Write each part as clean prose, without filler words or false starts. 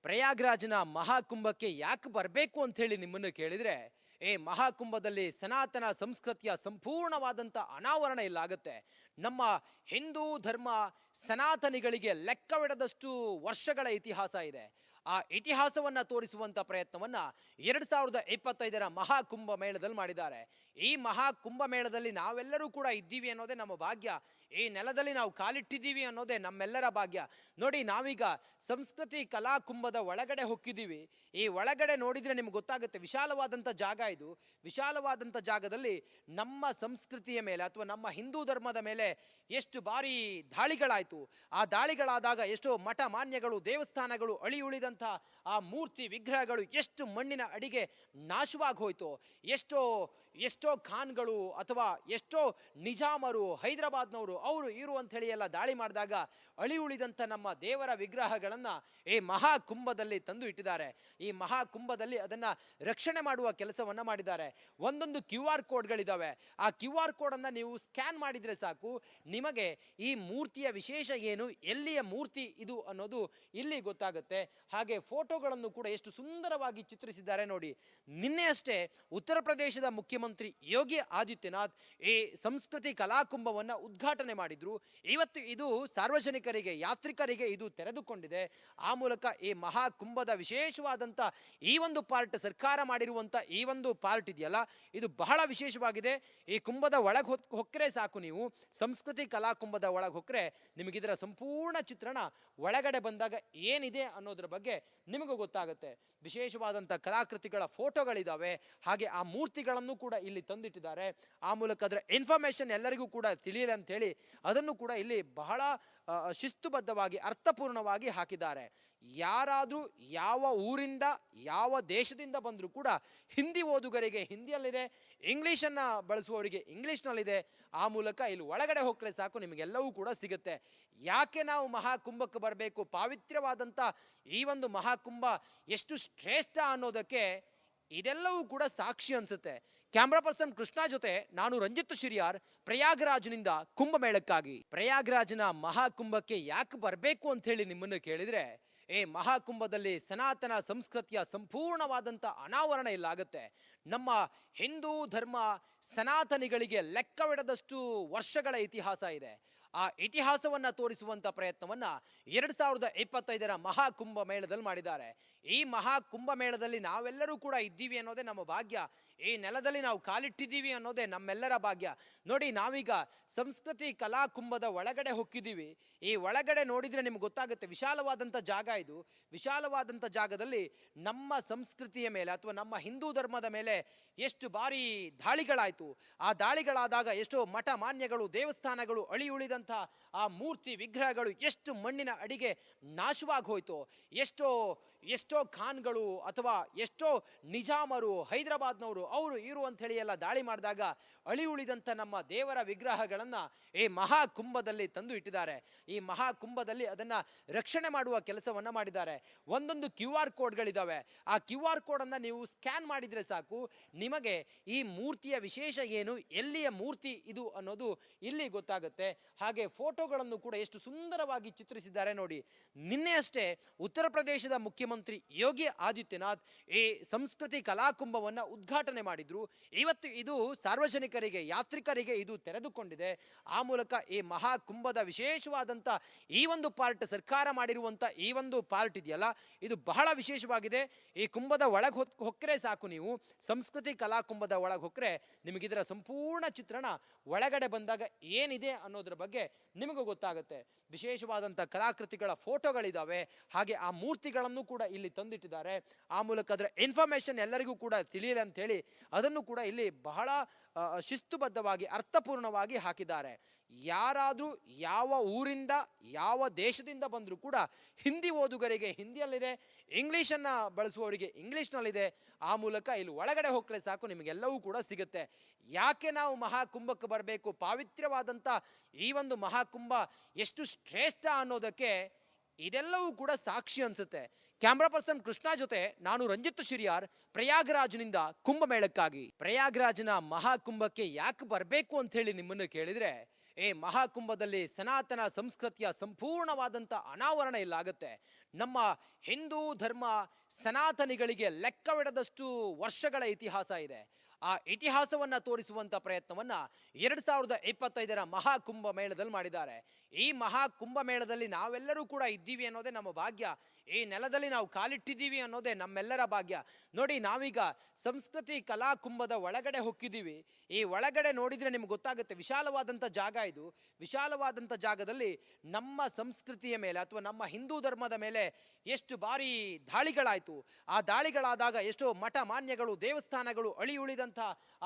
ಪ್ರಯಾಗ್ರಾಜ್ನ ಮಹಾಕುಂಭಕ್ಕೆ ಯಾಕೆ ಬರಬೇಕು ಅಂತ ಹೇಳಿ ನಿಮ್ಮನ್ನು ಕೇಳಿದ್ರೆ, ಮಹಾಕುಂಭದಲ್ಲಿ ಸನಾತನ ಸಂಸ್ಕೃತಿಯ ಸಂಪೂರ್ಣವಾದಂಥ ಅನಾವರಣ ಇಲ್ಲಾಗುತ್ತೆ. ನಮ್ಮ ಹಿಂದೂ ಧರ್ಮ ಸನಾತನಿಗಳಿಗೆ ಲೆಕ್ಕವಿಡದಷ್ಟು ವರ್ಷಗಳ ಇತಿಹಾಸ ಇದೆ. ಆ ಇತಿಹಾಸವನ್ನ ತೋರಿಸುವಂತ ಪ್ರಯತ್ನವನ್ನ 2025ರ ಮಹಾಕುಂಭ ಮೇಳದಲ್ಲಿ ಮಾಡಿದ್ದಾರೆ. ಈ ಮಹಾಕುಂಭ ಮೇಳದಲ್ಲಿ ನಾವೆಲ್ಲರೂ ಕೂಡ ಇದ್ದೀವಿ ಅನ್ನೋದೇ ನಮ್ಮ ಭಾಗ್ಯ. ಈ ನೆಲದಲ್ಲಿ ನಾವು ಕಾಲಿಟ್ಟಿದ್ದೀವಿ ಅನ್ನೋದೇ ನಮ್ಮೆಲ್ಲರ ಭಾಗ್ಯ. ನೋಡಿ, ನಾವೀಗ ಸಂಸ್ಕೃತಿ ಕಲಾ ಕುಂಭದ ಒಳಗಡೆ ಹೊಕ್ಕಿದ್ದೀವಿ. ಈ ಒಳಗಡೆ ನೋಡಿದ್ರೆ ನಿಮ್ಗೆ ಗೊತ್ತಾಗುತ್ತೆ, ವಿಶಾಲವಾದಂಥ ಜಾಗ ಇದು. ವಿಶಾಲವಾದಂಥ ಜಾಗದಲ್ಲಿ ನಮ್ಮ ಸಂಸ್ಕೃತಿಯ ಮೇಲೆ ಅಥವಾ ನಮ್ಮ ಹಿಂದೂ ಧರ್ಮದ ಮೇಲೆ ಎಷ್ಟು ಬಾರಿ ದಾಳಿಗಳಾಯಿತು. ಆ ದಾಳಿಗಳಾದಾಗ ಎಷ್ಟೋ ಮಠ ಮಾನ್ಯಗಳು, ದೇವಸ್ಥಾನಗಳು, ಅಳಿ ಉಳಿದಂಥ ಆ ಮೂರ್ತಿ ವಿಗ್ರಹಗಳು ಎಷ್ಟು ಮಣ್ಣಿನ ಅಡಿಗೆ ನಾಶವಾಗಿ ಹೋಯ್ತು. ಎಷ್ಟೋ ಖಾನ್ಗಳು ಅಥವಾ ಎಷ್ಟೋ ನಿಜಾಮರು, ಹೈದರಾಬಾದ್ನವರು, ಅವರು ಇರು ಅಂತ ಹೇಳಿ ಎಲ್ಲ ದಾಳಿ ಮಾಡಿದಾಗ ಅಳಿ ಉಳಿದಂಥ ನಮ್ಮ ದೇವರ ವಿಗ್ರಹಗಳನ್ನ ಈ ಮಹಾಕುಂಭದಲ್ಲಿ ತಂದು ಇಟ್ಟಿದ್ದಾರೆ. ಈ ಮಹಾಕುಂಭದಲ್ಲಿ ಅದನ್ನ ರಕ್ಷಣೆ ಮಾಡುವ ಕೆಲಸವನ್ನ ಮಾಡಿದ್ದಾರೆ. ಒಂದೊಂದು QR ಕೋಡ್ಗಳಿದ್ದಾವೆ. ಆ QR ಕೋಡ್ ಅನ್ನ ನೀವು ಸ್ಕ್ಯಾನ್ ಮಾಡಿದ್ರೆ ಸಾಕು, ನಿಮಗೆ ಈ ಮೂರ್ತಿಯ ವಿಶೇಷ ಏನು, ಎಲ್ಲಿಯ ಮೂರ್ತಿ ಇದು ಅನ್ನೋದು ಇಲ್ಲಿ ಗೊತ್ತಾಗುತ್ತೆ. ಹಾಗೆ ಫೋಟೋಗಳನ್ನು ಕೂಡ ಎಷ್ಟು ಸುಂದರವಾಗಿ ಚಿತ್ರಿಸಿದ್ದಾರೆ ನೋಡಿ. ನಿನ್ನೆ ಅಷ್ಟೇ ಉತ್ತರ ಪ್ರದೇಶದ ಮುಖ್ಯಮಂತ್ರಿ ಯೋಗಿ ಆದಿತ್ಯನಾಥ್ ಈ ಸಂಸ್ಕೃತಿ ಕಲಾಕುಂಭವನ್ನ ಉದ್ಘಾಟನೆ ಮಾಡಿದ್ರು. ಇವತ್ತು ಇದು ಸಾರ್ವಜನಿಕರಿಗೆ, ಯಾತ್ರಿಕರಿಗೆ ಇದು ತೆರೆದುಕೊಂಡಿದೆ. ಆ ಮೂಲಕ ಈ ಮಹಾಕುಂಭದ ವಿಶೇಷವಾದಂಥ ಈ ಒಂದು ಪಾರ್ಟ್, ಸರ್ಕಾರ ಮಾಡಿರುವಂಥ ಈ ಒಂದು ಪಾರ್ಟ್ ಇದೆಯಲ್ಲ, ಇದು ಬಹಳ ವಿಶೇಷವಾಗಿದೆ. ಈ ಕುಂಭದ ಒಳಗೆ ಹೊಕ್ಕರೆ ಸಾಕು, ನೀವು ಸಂಸ್ಕೃತಿ ಕಲಾ ಕುಂಭದ ಒಳಗೆ ಹೊಕ್ಕರೆ ನಿಮಗಿದರ ಸಂಪೂರ್ಣ ಚಿತ್ರಣ ಒಳಗಡೆ ಬಂದಾಗ ಏನಿದೆ ಅನ್ನೋದ್ರ ಬಗ್ಗೆ ನಿಮಗೂ ಗೊತ್ತಾಗುತ್ತೆ. ವಿಶೇಷವಾದಂಥ ಕಲಾಕೃತಿಗಳ ಫೋಟೋಗಳಿದ್ದಾವೆ. ಹಾಗೆ ಆ ಮೂರ್ತಿಗಳನ್ನು ಕೂಡ ಇಲ್ಲಿ ತಂದಿಟ್ಟಿದ್ದಾರೆ. ಆ ಮೂಲಕ ಅದರ ಇನ್ಫಾರ್ಮೇಶನ್ ಎಲ್ಲರಿಗೂ ಕೂಡ ತಿಳಿಯಲಿ ಅಂತ ಹೇಳಿ ಅದನ್ನು ಕೂಡ ಇಲ್ಲಿ ಬಹಳ ಶಿಸ್ತುಬದ್ಧವಾಗಿ, ಅರ್ಥಪೂರ್ಣವಾಗಿ ಹಾಕಿದ್ದಾರೆ. ಯಾರಾದರೂ ಯಾವ ಊರಿಂದ, ಯಾವ ದೇಶದಿಂದ ಬಂದರೂ ಕೂಡ ಹಿಂದಿ ಓದುಗರಿಗೆ ಹಿಂದಿಯಲ್ಲಿದೆ, ಇಂಗ್ಲೀಷನ್ನು ಬಳಸುವವರಿಗೆ ಇಂಗ್ಲೀಷ್ನಲ್ಲಿದೆ. ಆ ಮೂಲಕ ಇಲ್ಲಿ ಒಳಗಡೆ ಹೋಗ್ರೆ ಸಾಕು, ನಿಮಗೆಲ್ಲವೂ ಕೂಡ ಸಿಗುತ್ತೆ. ಯಾಕೆ ನಾವು ಮಹಾಕುಂಭಕ್ಕೆ ಬರಬೇಕು, ಪಾವಿತ್ರ್ಯವಾದಂಥ ಈ ಒಂದು ಮಹಾಕುಂಭ ಎಷ್ಟು ಶ್ರೇಷ್ಠ ಅನ್ನೋದಕ್ಕೆ ಇದೆಲ್ಲವೂ ಕೂಡ ಸಾಕ್ಷಿ ಅನ್ಸುತ್ತೆ. ಕ್ಯಾಮ್ರಾ ಪರ್ಸನ್ ಕೃಷ್ಣ ಜೊತೆ ನಾನು ರಂಜಿತ್ ಶಿರಿಯಾರ್, ಪ್ರಯಾಗ್ರಾಜ್ನಿಂದ ಕುಂಭಮೇಳಕ್ಕಾಗಿ. ಪ್ರಯಾಗ್ರಾಜ್ನ ಮಹಾಕುಂಭಕ್ಕೆ ಯಾಕೆ ಬರಬೇಕು ಅಂತ ಹೇಳಿ ನಿಮ್ಮನ್ನು ಕೇಳಿದ್ರೆ, ಮಹಾಕುಂಭದಲ್ಲಿ ಸನಾತನ ಸಂಸ್ಕೃತಿಯ ಸಂಪೂರ್ಣವಾದಂಥ ಅನಾವರಣ ಇಲ್ಲಾಗುತ್ತೆ. ನಮ್ಮ ಹಿಂದೂ ಧರ್ಮ ಸನಾತನಿಗಳಿಗೆ ಲೆಕ್ಕವಿಡದಷ್ಟು ವರ್ಷಗಳ ಇತಿಹಾಸ ಇದೆ. ಆ ಇತಿಹಾಸವನ್ನ ತೋರಿಸುವಂತ ಪ್ರಯತ್ನವನ್ನ 2025ರ ಮಹಾಕುಂಭ ಮೇಳದಲ್ಲಿ ಮಾಡಿದ್ದಾರೆ. ಈ ಮಹಾಕುಂಭ ಮೇಳದಲ್ಲಿ ನಾವೆಲ್ಲರೂ ಕೂಡ ಇದ್ದೀವಿ ಅನ್ನೋದೇ ನಮ್ಮ ಭಾಗ್ಯ. ಈ ನೆಲದಲ್ಲಿ ನಾವು ಕಾಲಿಟ್ಟಿದ್ದೀವಿ ಅನ್ನೋದೇ ನಮ್ಮೆಲ್ಲರ ಭಾಗ್ಯ. ನೋಡಿ, ನಾವೀಗ ಸಂಸ್ಕೃತಿ ಕಲಾ ಕುಂಭದ ಒಳಗಡೆ ಹೊಕ್ಕಿದ್ದೀವಿ. ಈ ಒಳಗಡೆ ನೋಡಿದ್ರೆ ನಿಮ್ಗೆ ಗೊತ್ತಾಗುತ್ತೆ, ವಿಶಾಲವಾದಂಥ ಜಾಗ ಇದು. ವಿಶಾಲವಾದಂಥ ಜಾಗದಲ್ಲಿ ನಮ್ಮ ಸಂಸ್ಕೃತಿಯ ಮೇಲೆ ಅಥವಾ ನಮ್ಮ ಹಿಂದೂ ಧರ್ಮದ ಮೇಲೆ ಎಷ್ಟು ಬಾರಿ ದಾಳಿಗಳಾಯಿತು. ಆ ದಾಳಿಗಳಾದಾಗ ಎಷ್ಟೋ ಮಠ ಮಾನ್ಯಗಳು, ದೇವಸ್ಥಾನಗಳು, ಅಳಿ ಉಳಿದಂಥ ಆ ಮೂರ್ತಿ ವಿಗ್ರಹಗಳು ಎಷ್ಟು ಮಣ್ಣಿನ ಅಡಿಗೆ ನಾಶವಾಗಿ ಹೋಯ್ತು. ಎಷ್ಟೋ ಖಾನ್ಗಳು ಅಥವಾ ಎಷ್ಟೋ ನಿಜಾಮರು, ಹೈದರಾಬಾದ್ನವರು, ಅವರು ಇರು ಅಂತ ಹೇಳಿ ಎಲ್ಲ ದಾಳಿ ಮಾಡಿದಾಗ ಅಳಿ ಉಳಿದಂಥ ನಮ್ಮ ದೇವರ ವಿಗ್ರಹಗಳನ್ನ ಈ ಮಹಾಕುಂಭದಲ್ಲಿ ತಂದು ಇಟ್ಟಿದ್ದಾರೆ. ಈ ಮಹಾಕುಂಭದಲ್ಲಿ ಅದನ್ನ ರಕ್ಷಣೆ ಮಾಡುವ ಕೆಲಸವನ್ನ ಮಾಡಿದ್ದಾರೆ. ಒಂದೊಂದು QR ಕೋಡ್ಗಳಿದ್ದಾವೆ. ಆ QR ಕೋಡ್ ಅನ್ನ ನೀವು ಸ್ಕ್ಯಾನ್ ಮಾಡಿದ್ರೆ ಸಾಕು, ನಿಮಗೆ ಈ ಮೂರ್ತಿಯ ವಿಶೇಷ ಏನು, ಎಲ್ಲಿಯ ಮೂರ್ತಿ ಇದು ಅನ್ನೋದು ಇಲ್ಲಿ ಗೊತ್ತಾಗುತ್ತೆ. ಹಾಗೆ ಫೋಟೋಗಳನ್ನು ಕೂಡ ಎಷ್ಟು ಸುಂದರವಾಗಿ ಚಿತ್ರಿಸಿದ್ದಾರೆ ನೋಡಿ. ನಿನ್ನೆ ಅಷ್ಟೇ ಉತ್ತರ ಪ್ರದೇಶದ ಮುಖ್ಯಮಂತ್ರಿ ಯೋಗಿ ಆದಿತ್ಯನಾಥ್ ಈ ಸಂಸ್ಕೃತಿ ಕಲಾಕುಂಭವನ್ನ ಉದ್ಘಾಟನೆ ಮಾಡಿದ್ರು. ಇವತ್ತು ಇದು ಸಾರ್ವಜನಿಕರಿಗೆ, ಯಾತ್ರಿಕರಿಗೆ ಇದು ತೆರೆದುಕೊಂಡಿದೆ. ಆ ಮೂಲಕ ಈ ಮಹಾಕುಂಭದ ವಿಶೇಷವಾದಂಥ ಈ ಒಂದು ಪಾರ್ಟ್, ಸರ್ಕಾರ ಮಾಡಿರುವಂಥ ಈ ಒಂದು ಪಾರ್ಟ್ ಇದೆಯಲ್ಲ, ಇದು ಬಹಳ ವಿಶೇಷವಾಗಿದೆ. ಈ ಕುಂಭದ ಒಳಗೆ ಹೊಕ್ಕರೆ ಸಾಕು, ನೀವು ಸಂಸ್ಕೃತಿ ಕಲಾ ಕುಂಭದ ಒಳಗೆ ಹೊಕ್ಕರೆ ನಿಮಗಿದರ ಸಂಪೂರ್ಣ ಚಿತ್ರಣ ಒಳಗಡೆ ಬಂದಾಗ ಏನಿದೆ ಅನ್ನೋದ್ರ ಬಗ್ಗೆ ನಿಮಗೂ ಗೊತ್ತಾಗುತ್ತೆ. ವಿಶೇಷವಾದಂಥ ಕಲಾಕೃತಿಗಳ ಫೋಟೋಗಳಿದ್ದಾವೆ. ಹಾಗೆ ಆ ಮೂರ್ತಿಗಳನ್ನು ಕೂಡ ಇಲ್ಲಿ ತಂದಿಟ್ಟಿದ್ದಾರೆ. ಆ ಮೂಲಕ ಅದರ ಇನ್ಫಾರ್ಮೇಶನ್ ಎಲ್ಲರಿಗೂ ಕೂಡ ತಿಳಿಯಲಿ ಅಂತ ಹೇಳಿ ಅದನ್ನು ಕೂಡ ಇಲ್ಲಿ ಬಹಳ ಶಿಸ್ತುಬದ್ಧವಾಗಿ, ಅರ್ಥಪೂರ್ಣವಾಗಿ ಹಾಕಿದ್ದಾರೆ. ಯಾರಾದರೂ ಯಾವ ಊರಿಂದ, ಯಾವ ದೇಶದಿಂದ ಬಂದರೂ ಕೂಡ ಹಿಂದಿ ಓದುಗರಿಗೆ ಹಿಂದಿಯಲ್ಲಿದೆ, ಇಂಗ್ಲೀಷನ್ನು ಬಳಸುವವರಿಗೆ ಇಂಗ್ಲೀಷ್ನಲ್ಲಿದೆ. ಆ ಮೂಲಕ ಇಲ್ಲಿ ಒಳಗಡೆ ಹೋಗ್ರೆ ಸಾಕು, ನಿಮಗೆಲ್ಲವೂ ಕೂಡ ಸಿಗುತ್ತೆ. ಯಾಕೆ ನಾವು ಮಹಾಕುಂಭಕ್ಕೆ ಬರಬೇಕು, ಪಾವಿತ್ರ್ಯವಾದಂಥ ಈ ಒಂದು ಮಹಾಕುಂಭ ಎಷ್ಟು ಶ್ರೇಷ್ಠ ಅನ್ನೋದಕ್ಕೆ ಇದೆಲ್ಲವೂ ಕೂಡ ಸಾಕ್ಷಿ ಅನ್ಸುತ್ತೆ. ಕ್ಯಾಮ್ರಾ ಪರ್ಸನ್ ಕೃಷ್ಣ ಜೊತೆ ನಾನು ರಂಜಿತ್ ಶಿರಿಯಾರ್, ಪ್ರಯಾಗ್ರಾಜ್ನಿಂದ ಕುಂಭಮೇಳಕ್ಕಾಗಿ. ಪ್ರಯಾಗ್ರಾಜ್ನ ಮಹಾಕುಂಭಕ್ಕೆ ಯಾಕೆ ಬರಬೇಕು ಅಂತ ಹೇಳಿ ನಿಮ್ಮನ್ನು ಕೇಳಿದ್ರೆ, ಮಹಾಕುಂಭದಲ್ಲಿ ಸನಾತನ ಸಂಸ್ಕೃತಿಯ ಸಂಪೂರ್ಣವಾದಂಥ ಅನಾವರಣ ಇಲ್ಲಾಗುತ್ತೆ. ನಮ್ಮ ಹಿಂದೂ ಧರ್ಮ ಸನಾತನಿಗಳಿಗೆ ಲೆಕ್ಕವಿಡದಷ್ಟು ವರ್ಷಗಳ ಇತಿಹಾಸ ಇದೆ. ಆ ಇತಿಹಾಸವನ್ನ ತೋರಿಸುವಂತ ಪ್ರಯತ್ನವನ್ನ 2025ರ ಮಹಾಕುಂಭ ಮೇಳದಲ್ಲಿ ಮಾಡಿದ್ದಾರೆ. ಈ ಮಹಾಕುಂಭ ಮೇಳದಲ್ಲಿ ನಾವೆಲ್ಲರೂ ಕೂಡ ಇದ್ದೀವಿ ಅನ್ನೋದೇ ನಮ್ಮ ಭಾಗ್ಯ. ಈ ನೆಲದಲ್ಲಿ ನಾವು ಕಾಲಿಟ್ಟಿದ್ದೀವಿ ಅನ್ನೋದೇ ನಮ್ಮೆಲ್ಲರ ಭಾಗ್ಯ. ನೋಡಿ, ನಾವೀಗ ಸಂಸ್ಕೃತಿ ಕಲಾ ಕುಂಭದ ಒಳಗಡೆ ಹೊಕ್ಕಿದ್ದೀವಿ. ಈ ಒಳಗಡೆ ನೋಡಿದ್ರೆ ನಿಮ್ಗೆ ಗೊತ್ತಾಗುತ್ತೆ, ವಿಶಾಲವಾದಂಥ ಜಾಗ ಇದು. ವಿಶಾಲವಾದಂಥ ಜಾಗದಲ್ಲಿ ನಮ್ಮ ಸಂಸ್ಕೃತಿಯ ಮೇಲೆ ಅಥವಾ ನಮ್ಮ ಹಿಂದೂ ಧರ್ಮದ ಮೇಲೆ ಎಷ್ಟು ಬಾರಿ ದಾಳಿಗಳಾಯಿತು. ಆ ದಾಳಿಗಳಾದಾಗ ಎಷ್ಟೋ ಮಠ ಮಾನ್ಯಗಳು, ದೇವಸ್ಥಾನಗಳು, ಅಳಿ ಉಳಿದಂಥ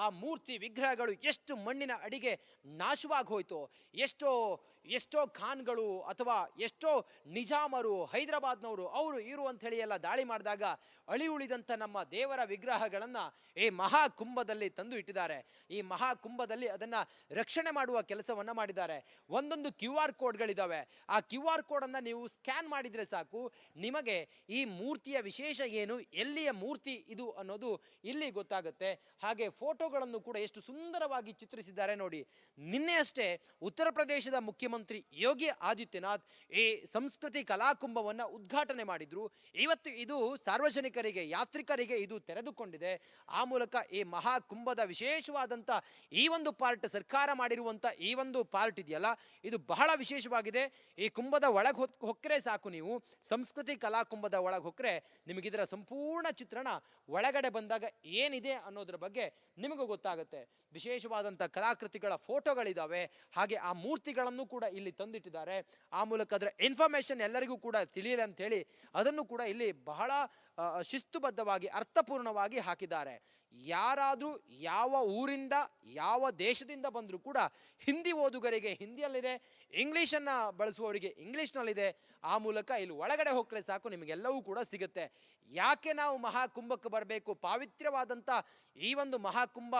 ಆ ಮೂರ್ತಿ ವಿಗ್ರಹಗಳು ಎಷ್ಟು ಮಣ್ಣಿನ ಅಡಿಗೆ ನಾಶವಾಗಿ ಹೋಯ್ತು. ಎಷ್ಟೋ ಖಾನ್ಗಳು ಅಥವಾ ಎಷ್ಟೋ ನಿಜಾಮರು, ಹೈದರಾಬಾದ್ನವರು, ಅವರು ಇರು ಅಂತ ಹೇಳಿ ಎಲ್ಲ ದಾಳಿ ಮಾಡಿದಾಗ ಅಳಿ ಉಳಿದಂಥ ನಮ್ಮ ದೇವರ ವಿಗ್ರಹಗಳನ್ನ ಈ ಮಹಾಕುಂಭದಲ್ಲಿ ತಂದು ಇಟ್ಟಿದ್ದಾರೆ. ಈ ಮಹಾಕುಂಭದಲ್ಲಿ ಅದನ್ನ ರಕ್ಷಣೆ ಮಾಡುವ ಕೆಲಸವನ್ನ ಮಾಡಿದ್ದಾರೆ. ಒಂದೊಂದು QR ಕೋಡ್ಗಳಿದಾವೆ. ಆ QR ಕೋಡ್ ಅನ್ನ ನೀವು ಸ್ಕ್ಯಾನ್ ಮಾಡಿದ್ರೆ ಸಾಕು, ನಿಮಗೆ ಈ ಮೂರ್ತಿಯ ವಿಶೇಷ ಏನು, ಎಲ್ಲಿಯ ಮೂರ್ತಿ ಇದು ಅನ್ನೋದು ಇಲ್ಲಿ ಗೊತ್ತಾಗುತ್ತೆ. ಹಾಗೆ ಫೋಟೋಗಳನ್ನು ಕೂಡ ಎಷ್ಟು ಸುಂದರವಾಗಿ ಚಿತ್ರಿಸಿದ್ದಾರೆ ನೋಡಿ. ನಿನ್ನೆ ಅಷ್ಟೇ ಉತ್ತರ ಪ್ರದೇಶದ ಮುಖ್ಯಮಂತ್ರಿ ಯೋಗಿ ಆದಿತ್ಯನಾಥ್ ಈ ಸಂಸ್ಕೃತಿ ಕಲಾಕುಂಭವನ್ನ ಉದ್ಘಾಟನೆ ಮಾಡಿದ್ರು. ಇವತ್ತು ಇದು ಸಾರ್ವಜನಿಕರಿಗೆ, ಯಾತ್ರಿಕರಿಗೆ ಇದು ತೆರೆದುಕೊಂಡಿದೆ. ಆ ಮೂಲಕ ಈ ಮಹಾಕುಂಭದ ವಿಶೇಷವಾದಂತ ಈ ಒಂದು ಪಾರ್ಟ್, ಸರ್ಕಾರ ಮಾಡಿರುವಂತ ಈ ಒಂದು ಪಾರ್ಟ್ ಇದೆಯಲ್ಲ, ಇದು ಬಹಳ ವಿಶೇಷವಾಗಿದೆ. ಈ ಕುಂಭದ ಒಳಗೆ ಹೊಕ್ಕರೆ ಸಾಕು, ನೀವು ಸಂಸ್ಕೃತಿ ಕಲಾಕುಂಭದ ಒಳಗೆ ಹೊಕ್ಕರೆ ನಿಮಗಿದರ ಸಂಪೂರ್ಣ ಚಿತ್ರಣ ಒಳಗಡೆ ಬಂದಾಗ ಏನಿದೆ ಅನ್ನೋದ್ರ ಬಗ್ಗೆ ನಿಮಗೂ ಗೊತ್ತಾಗುತ್ತೆ. ವಿಶೇಷವಾದಂಥ ಕಲಾಕೃತಿಗಳ ಫೋಟೋಗಳಿದ್ದಾವೆ. ಹಾಗೆ ಆ ಮೂರ್ತಿಗಳನ್ನು ಕೂಡ ಇಲ್ಲಿ ತಂದಿಟ್ಟಿದ್ದಾರೆ. ಆ ಮೂಲಕ ಅದರ ಇನ್ಫಾರ್ಮೇಶನ್ ಎಲ್ಲರಿಗೂ ಕೂಡ ತಿಳಿಯಲಿ ಅಂತ ಹೇಳಿ ಅದನ್ನು ಕೂಡ ಇಲ್ಲಿ ಬಹಳ ಶಿಸ್ತುಬದ್ಧವಾಗಿ, ಅರ್ಥಪೂರ್ಣವಾಗಿ ಹಾಕಿದ್ದಾರೆ. ಯಾರಾದರೂ ಯಾವ ಊರಿಂದ, ಯಾವ ದೇಶದಿಂದ ಬಂದರೂ ಕೂಡ ಹಿಂದಿ ಓದುಗರಿಗೆ ಹಿಂದಿಯಲ್ಲಿದೆ, ಇಂಗ್ಲೀಷನ್ನು ಬಳಸುವವರಿಗೆ ಇಂಗ್ಲೀಷ್ನಲ್ಲಿದೆ. ಆ ಮೂಲಕ ಇಲ್ಲಿ ಒಳಗಡೆ ಹೋಗ್ರೆ ಸಾಕು, ನಿಮಗೆಲ್ಲವೂ ಕೂಡ ಸಿಗುತ್ತೆ. ಯಾಕೆ ನಾವು ಮಹಾಕುಂಭಕ್ಕೆ ಬರಬೇಕು, ಪಾವಿತ್ರ್ಯವಾದಂಥ ಈ ಒಂದು ಮಹಾಕುಂಭ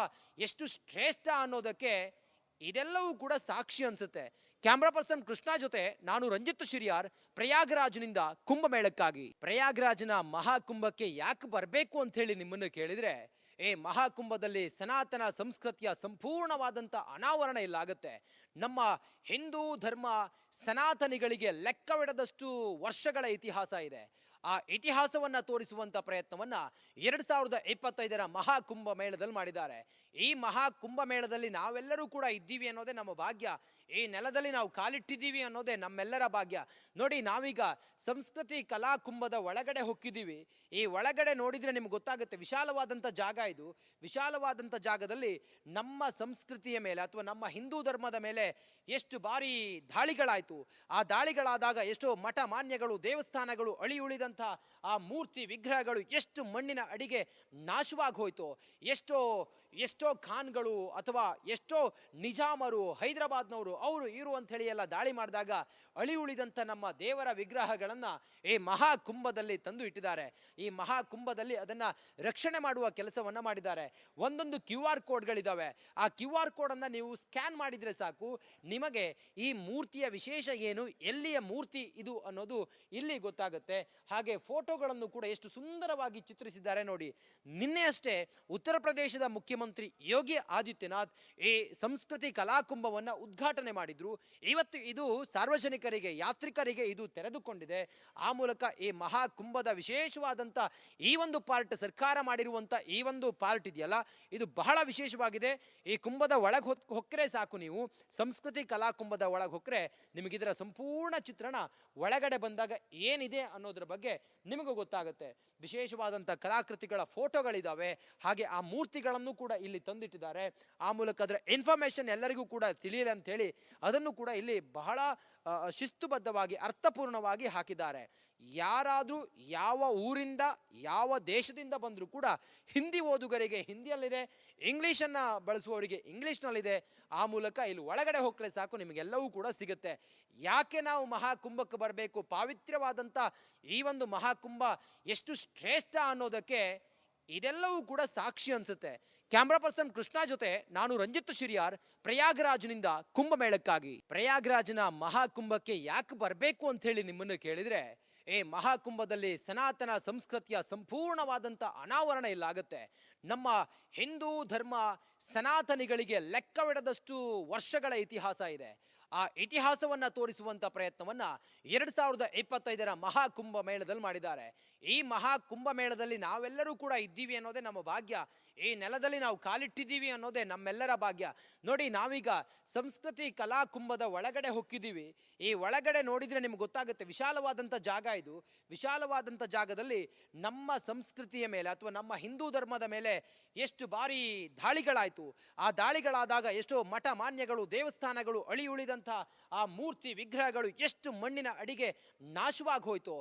ಎಷ್ಟು ಶ್ರೇಷ್ಠ ಅನ್ನೋದಕ್ಕೆ ಇದೆಲ್ಲವೂ ಕೂಡ ಸಾಕ್ಷಿ ಅನ್ಸುತ್ತೆ. ಕ್ಯಾಮ್ರಾ ಪರ್ಸನ್ ಕೃಷ್ಣ ಜೊತೆ ನಾನು ರಂಜಿತ್ ಶಿರಿಯಾರ್, ಪ್ರಯಾಗ್ರಾಜ್ನಿಂದ ಕುಂಭಮೇಳಕ್ಕಾಗಿ. ಪ್ರಯಾಗ್ರಾಜ್ನ ಮಹಾಕುಂಭಕ್ಕೆ ಯಾಕೆ ಬರಬೇಕು ಅಂತ ಹೇಳಿ ನಿಮ್ಮನ್ನು ಕೇಳಿದ್ರೆ, ಮಹಾಕುಂಭದಲ್ಲಿ ಸನಾತನ ಸಂಸ್ಕೃತಿಯ ಸಂಪೂರ್ಣವಾದಂಥ ಅನಾವರಣ ಇಲ್ಲಾಗುತ್ತೆ. ನಮ್ಮ ಹಿಂದೂ ಧರ್ಮ ಸನಾತನಿಗಳಿಗೆ ಲೆಕ್ಕವಿಡದಷ್ಟು ವರ್ಷಗಳ ಇತಿಹಾಸ ಇದೆ. ಆ ಇತಿಹಾಸವನ್ನ ತೋರಿಸುವಂತ ಪ್ರಯತ್ನವನ್ನ 2025ರ ಮಹಾಕುಂಭ ಮೇಳದಲ್ಲಿ ಮಾಡಿದ್ದಾರೆ. ಈ ಮಹಾಕುಂಭ ಮೇಳದಲ್ಲಿ ನಾವೆಲ್ಲರೂ ಕೂಡ ಇದ್ದೀವಿ ಅನ್ನೋದೇ ನಮ್ಮ ಭಾಗ್ಯ. ಈ ನೆಲದಲ್ಲಿ ನಾವು ಕಾಲಿಟ್ಟಿದ್ದೀವಿ ಅನ್ನೋದೇ ನಮ್ಮೆಲ್ಲರ ಭಾಗ್ಯ. ನೋಡಿ, ನಾವೀಗ ಸಂಸ್ಕೃತಿ ಕಲಾ ಕುಂಭದ ಒಳಗಡೆ ಹೊಕ್ಕಿದ್ದೀವಿ. ಈ ಒಳಗಡೆ ನೋಡಿದ್ರೆ ನಿಮ್ಗೆ ಗೊತ್ತಾಗುತ್ತೆ, ವಿಶಾಲವಾದಂಥ ಜಾಗ ಇದು. ವಿಶಾಲವಾದಂಥ ಜಾಗದಲ್ಲಿ ನಮ್ಮ ಸಂಸ್ಕೃತಿಯ ಮೇಲೆ ಅಥವಾ ನಮ್ಮ ಹಿಂದೂ ಧರ್ಮದ ಮೇಲೆ ಎಷ್ಟು ಬಾರಿ ದಾಳಿಗಳಾಯಿತು. ಆ ದಾಳಿಗಳಾದಾಗ ಎಷ್ಟೋ ಮಠ ಮಾನ್ಯಗಳು, ದೇವಸ್ಥಾನಗಳು, ಅಳಿ ಉಳಿದಂಥ ಆ ಮೂರ್ತಿ ವಿಗ್ರಹಗಳು ಎಷ್ಟು ಮಣ್ಣಿನ ಅಡಿಗೆ ನಾಶವಾಗಿ ಹೋಯ್ತು. ಎಷ್ಟೋ ಖಾನ್ಗಳು ಅಥವಾ ಎಷ್ಟೋ ನಿಜಾಮರು, ಹೈದರಾಬಾದ್ನವರು, ಅವರು ಇರು ಅಂತ ಹೇಳಿ ಎಲ್ಲ ದಾಳಿ ಮಾಡಿದಾಗ ಅಳಿ ಉಳಿದಂಥ ನಮ್ಮ ದೇವರ ವಿಗ್ರಹಗಳನ್ನ ಈ ಮಹಾಕುಂಭದಲ್ಲಿ ತಂದು ಇಟ್ಟಿದ್ದಾರೆ. ಈ ಮಹಾಕುಂಭದಲ್ಲಿ ಅದನ್ನ ರಕ್ಷಣೆ ಮಾಡುವ ಕೆಲಸವನ್ನ ಮಾಡಿದ್ದಾರೆ. ಒಂದೊಂದು QR ಕೋಡ್ಗಳಿದಾವೆ. ಆ QR ಕೋಡ್ ಅನ್ನ ನೀವು ಸ್ಕ್ಯಾನ್ ಮಾಡಿದ್ರೆ ಸಾಕು, ನಿಮಗೆ ಈ ಮೂರ್ತಿಯ ವಿಶೇಷ ಏನು, ಎಲ್ಲಿಯ ಮೂರ್ತಿ ಇದು ಅನ್ನೋದು ಇಲ್ಲಿ ಗೊತ್ತಾಗುತ್ತೆ. ಹಾಗೆ ಫೋಟೋಗಳನ್ನು ಕೂಡ ಎಷ್ಟು ಸುಂದರವಾಗಿ ಚಿತ್ರಿಸಿದ್ದಾರೆ ನೋಡಿ. ನಿನ್ನೆ ಅಷ್ಟೇ ಉತ್ತರ ಪ್ರದೇಶದ ಮುಖ್ಯಮಂತ್ರಿ ಯೋಗಿ ಆದಿತ್ಯನಾಥ್ ಈ ಸಂಸ್ಕೃತಿ ಕಲಾಕುಂಭವನ್ನ ಉದ್ಘಾಟನೆ ಮಾಡಿದ್ರು. ಇವತ್ತು ಇದು ಸಾರ್ವಜನಿಕರಿಗೆ, ಯಾತ್ರಿಕರಿಗೆ ಇದು ತೆರೆದುಕೊಂಡಿದೆ. ಆ ಮೂಲಕ ಈ ಮಹಾಕುಂಭದ ವಿಶೇಷವಾದಂಥ ಈ ಒಂದು ಪಾರ್ಟ್, ಸರ್ಕಾರ ಮಾಡಿರುವಂಥ ಈ ಒಂದು ಪಾರ್ಟ್ ಇದೆಯಲ್ಲ, ಇದು ಬಹಳ ವಿಶೇಷವಾಗಿದೆ. ಈ ಕುಂಭದ ಒಳಗೆ ಹೊಕ್ಕರೆ ಸಾಕು, ನೀವು ಸಂಸ್ಕೃತಿ ಕಲಾಕುಂಭದ ಒಳಗೆ ಹೊಕ್ಕರೆ ನಿಮಗಿದರ ಸಂಪೂರ್ಣ ಚಿತ್ರಣ ಒಳಗಡೆ ಬಂದಾಗ ಏನಿದೆ ಅನ್ನೋದ್ರ ಬಗ್ಗೆ ನಿಮಗೂ ಗೊತ್ತಾಗುತ್ತೆ. ವಿಶೇಷವಾದಂಥ ಕಲಾಕೃತಿಗಳ ಫೋಟೋಗಳಿದ್ದಾವೆ. ಹಾಗೆ ಆ ಮೂರ್ತಿಗಳನ್ನು ಕೂಡ ಇಲ್ಲಿ ತಂದಿಟ್ಟಿದ್ದಾರೆ. ಆ ಮೂಲಕ ಅದರ ಇನ್ಫಾರ್ಮೇಶನ್ ಎಲ್ಲರಿಗೂ ಕೂಡ ತಿಳಿಯಲಿ ಅಂತ ಹೇಳಿ ಅದನ್ನು ಕೂಡ ಇಲ್ಲಿ ಬಹಳ ಶಿಸ್ತುಬದ್ಧವಾಗಿ, ಅರ್ಥಪೂರ್ಣವಾಗಿ ಹಾಕಿದ್ದಾರೆ. ಯಾರಾದರೂ ಯಾವ ಊರಿಂದ, ಯಾವ ದೇಶದಿಂದ ಬಂದರೂ ಕೂಡ ಹಿಂದಿ ಓದುಗರಿಗೆ ಹಿಂದಿಯಲ್ಲಿದೆ, ಇಂಗ್ಲೀಷನ್ನು ಬಳಸುವವರಿಗೆ ಇಂಗ್ಲೀಷ್ನಲ್ಲಿದೆ. ಆ ಮೂಲಕ ಇಲ್ಲಿ ಒಳಗಡೆ ಹೋಗ್ರೆ ಸಾಕು, ನಿಮಗೆಲ್ಲವೂ ಕೂಡ ಸಿಗುತ್ತೆ. ಯಾಕೆ ನಾವು ಮಹಾಕುಂಭಕ್ಕೆ ಬರಬೇಕು, ಪಾವಿತ್ರ್ಯವಾದಂಥ ಈ ಒಂದು ಮಹಾಕುಂಭ ಎಷ್ಟು ಶ್ರೇಷ್ಠ ಅನ್ನೋದಕ್ಕೆ ಇದೆಲ್ಲವೂ ಕೂಡ ಸಾಕ್ಷಿ ಅನ್ಸುತ್ತೆ. ಕ್ಯಾಮ್ರಾ ಪರ್ಸನ್ ಕೃಷ್ಣ ಜೊತೆ ನಾನು ರಂಜಿತ್ ಶಿರಿಯಾರ್, ಪ್ರಯಾಗ್ರಾಜ್ನಿಂದ ಕುಂಭಮೇಳಕ್ಕಾಗಿ. ಪ್ರಯಾಗ್ರಾಜ್ನ ಮಹಾಕುಂಭಕ್ಕೆ ಯಾಕೆ ಬರಬೇಕು ಅಂತ ಹೇಳಿ ನಿಮ್ಮನ್ನು ಕೇಳಿದ್ರೆ, ಮಹಾಕುಂಭದಲ್ಲಿ ಸನಾತನ ಸಂಸ್ಕೃತಿಯ ಸಂಪೂರ್ಣವಾದಂಥ ಅನಾವರಣ ಇಲ್ಲಾಗುತ್ತೆ. ನಮ್ಮ ಹಿಂದೂ ಧರ್ಮ ಸನಾತನಿಗಳಿಗೆ ಲೆಕ್ಕವಿಡದಷ್ಟು ವರ್ಷಗಳ ಇತಿಹಾಸ ಇದೆ. ಆ ಇತಿಹಾಸವನ್ನ ತೋರಿಸುವಂತ ಪ್ರಯತ್ನವನ್ನ 2025ರ ಮಹಾಕುಂಭ ಮೇಳದಲ್ಲಿ ಮಾಡಿದ್ದಾರೆ. ಈ ಮಹಾಕುಂಭ ಮೇಳದಲ್ಲಿ ನಾವೆಲ್ಲರೂ ಕೂಡ ಇದ್ದೀವಿ ಅನ್ನೋದೇ ನಮ್ಮ ಭಾಗ್ಯ. ಈ ನೆಲದಲ್ಲಿ ನಾವು ಕಾಲಿಟ್ಟಿದ್ದೀವಿ ಅನ್ನೋದೇ ನಮ್ಮೆಲ್ಲರ ಭಾಗ್ಯ. ನೋಡಿ, ನಾವೀಗ ಸಂಸ್ಕೃತಿ ಕಲಾ ಕುಂಭದ ಒಳಗಡೆ ಹೊಕ್ಕಿದ್ದೀವಿ. ಈ ಒಳಗಡೆ ನೋಡಿದ್ರೆ ನಿಮ್ಗೆ ಗೊತ್ತಾಗುತ್ತೆ, ವಿಶಾಲವಾದಂಥ ಜಾಗ ಇದು. ವಿಶಾಲವಾದಂಥ ಜಾಗದಲ್ಲಿ ನಮ್ಮ ಸಂಸ್ಕೃತಿಯ ಮೇಲೆ ಅಥವಾ ನಮ್ಮ ಹಿಂದೂ ಧರ್ಮದ ಮೇಲೆ ಎಷ್ಟು ಬಾರಿ ದಾಳಿಗಳಾಯಿತು. ಆ ದಾಳಿಗಳಾದಾಗ ಎಷ್ಟೋ ಮಠ ಮಾನ್ಯಗಳು, ದೇವಸ್ಥಾನಗಳು, ಅಳಿ ಉಳಿದಂಥ ಆ ಮೂರ್ತಿ ವಿಗ್ರಹಗಳು ಎಷ್ಟು ಮಣ್ಣಿನ ಅಡಿಗೆ ನಾಶವಾಗಿ ಹೋಯಿತು.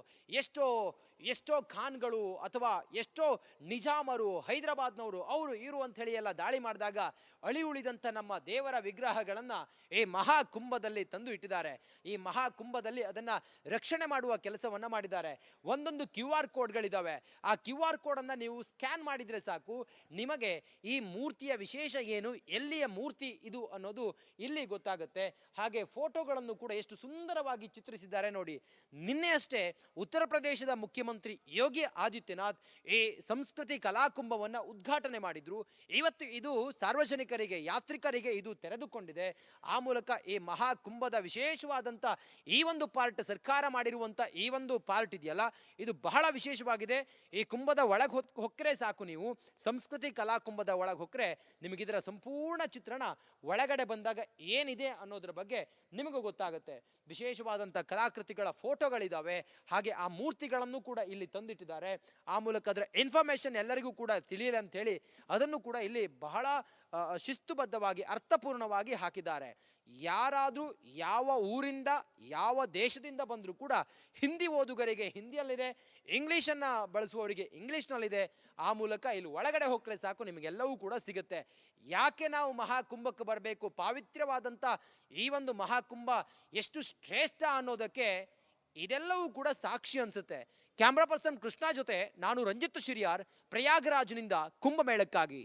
ಎಷ್ಟೋ ಖಾನ್ಗಳು ಅಥವಾ ಎಷ್ಟೋ ನಿಜಾಮರು, ಹೈದರಾಬಾದ್ನವರು, ಅವರು ಇವರು ಅಂತ ಹೇಳಿ ಎಲ್ಲ ದಾಳಿ ಮಾಡಿದಾಗ ಅಳಿ ಉಳಿದಂಥ ನಮ್ಮ ದೇವರ ವಿಗ್ರಹಗಳನ್ನ ಈ ಮಹಾಕುಂಭದಲ್ಲಿ ತಂದು ಇಟ್ಟಿದ್ದಾರೆ. ಈ ಮಹಾಕುಂಭದಲ್ಲಿ ಅದನ್ನ ರಕ್ಷಣೆ ಮಾಡುವ ಕೆಲಸವನ್ನ ಮಾಡಿದ್ದಾರೆ. ಒಂದೊಂದು QR ಕೋಡ್ಗಳಿದಾವೆ. ಆ QR ಕೋಡ್ ಅನ್ನ ನೀವು ಸ್ಕ್ಯಾನ್ ಮಾಡಿದ್ರೆ ಸಾಕು, ನಿಮಗೆ ಈ ಮೂರ್ತಿಯ ವಿಶೇಷ ಏನು, ಎಲ್ಲಿಯ ಮೂರ್ತಿ ಇದು ಅನ್ನೋದು ಇಲ್ಲಿ ಗೊತ್ತಾಗುತ್ತೆ. ಹಾಗೆ ಫೋಟೋಗಳನ್ನು ಕೂಡ ಎಷ್ಟು ಸುಂದರವಾಗಿ ಚಿತ್ರಿಸಿದ್ದಾರೆ ನೋಡಿ. ನಿನ್ನೆ ಅಷ್ಟೇ ಉತ್ತರ ಪ್ರದೇಶದ ಮುಖ್ಯಮಂತ್ರಿ ಯೋಗಿ ಆದಿತ್ಯನಾಥ್ ಈ ಸಂಸ್ಕೃತಿ ಕಲಾಕುಂಭವನ್ನ ಉದ್ಘಾಟನೆ ಮಾಡಿದ್ರು. ಇವತ್ತು ಇದು ಸಾರ್ವಜನಿಕರಿಗೆ, ಯಾತ್ರಿಕರಿಗೆ ಇದು ತೆರೆದುಕೊಂಡಿದೆ. ಆ ಮೂಲಕ ಈ ಮಹಾಕುಂಭದ ವಿಶೇಷವಾದಂಥ ಈ ಒಂದು ಪಾರ್ಟ್, ಸರ್ಕಾರ ಮಾಡಿರುವಂಥ ಈ ಒಂದು ಪಾರ್ಟ್ ಇದೆಯಲ್ಲ, ಇದು ಬಹಳ ವಿಶೇಷವಾಗಿದೆ. ಈ ಕುಂಭದ ಒಳಗೆ ಹೊಕ್ಕರೆ ಸಾಕು, ನೀವು ಸಂಸ್ಕೃತಿ ಕಲಾ ಕುಂಭದ ಒಳಗೆ ಹೊಕ್ಕರೆ ನಿಮಗಿದರ ಸಂಪೂರ್ಣ ಚಿತ್ರಣ ಒಳಗಡೆ ಬಂದಾಗ ಏನಿದೆ ಅನ್ನೋದ್ರ ಬಗ್ಗೆ ನಿಮಗೂ ಗೊತ್ತಾಗುತ್ತೆ. ವಿಶೇಷವಾದಂಥ ಕಲಾಕೃತಿಗಳ ಫೋಟೋಗಳಿದ್ದಾವೆ. ಹಾಗೆ ಆ ಮೂರ್ತಿಗಳನ್ನು ಕೂಡ ಇಲ್ಲಿ ತಂದಿಟ್ಟಿದ್ದಾರೆ. ಆ ಮೂಲಕ ಅದರ ಇನ್ಫಾರ್ಮೇಶನ್ ಎಲ್ಲರಿಗೂ ಕೂಡ ತಿಳಿಯಲಿ ಅಂತ ಹೇಳಿ ಅದನ್ನು ಕೂಡ ಇಲ್ಲಿ ಬಹಳ ಶಿಸ್ತುಬದ್ಧವಾಗಿ, ಅರ್ಥಪೂರ್ಣವಾಗಿ ಹಾಕಿದ್ದಾರೆ. ಯಾರಾದರೂ ಯಾವ ಊರಿಂದ, ಯಾವ ದೇಶದಿಂದ ಬಂದರೂ ಕೂಡ ಹಿಂದಿ ಓದುಗರಿಗೆ ಹಿಂದಿಯಲ್ಲಿದೆ, ಇಂಗ್ಲೀಷನ್ನು ಬಳಸುವವರಿಗೆ ಇಂಗ್ಲೀಷ್ನಲ್ಲಿದೆ. ಆ ಮೂಲಕ ಇಲ್ಲಿ ಒಳಗಡೆ ಹೋಗ್ರೆ ಸಾಕು, ನಿಮಗೆಲ್ಲವೂ ಕೂಡ ಸಿಗುತ್ತೆ. ಯಾಕೆ ನಾವು ಮಹಾಕುಂಭಕ್ಕೆ ಬರಬೇಕು, ಪಾವಿತ್ರ್ಯವಾದಂಥ ಈ ಒಂದು ಮಹಾಕುಂಭ ಎಷ್ಟು ಶ್ರೇಷ್ಠ ಅನ್ನೋದಕ್ಕೆ ಇದೆಲ್ಲವೂ ಕೂಡ ಸಾಕ್ಷಿ ಅನ್ಸುತ್ತೆ. ಕ್ಯಾಮ್ರಾ ಪರ್ಸನ್ ಕೃಷ್ಣ ಜೊತೆ ನಾನು ರಂಜಿತ್ ಶಿರಿಯಾರ್, ಪ್ರಯಾಗರಾಜ್ನಿಂದ ಕುಂಭಮೇಳಕ್ಕಾಗಿ.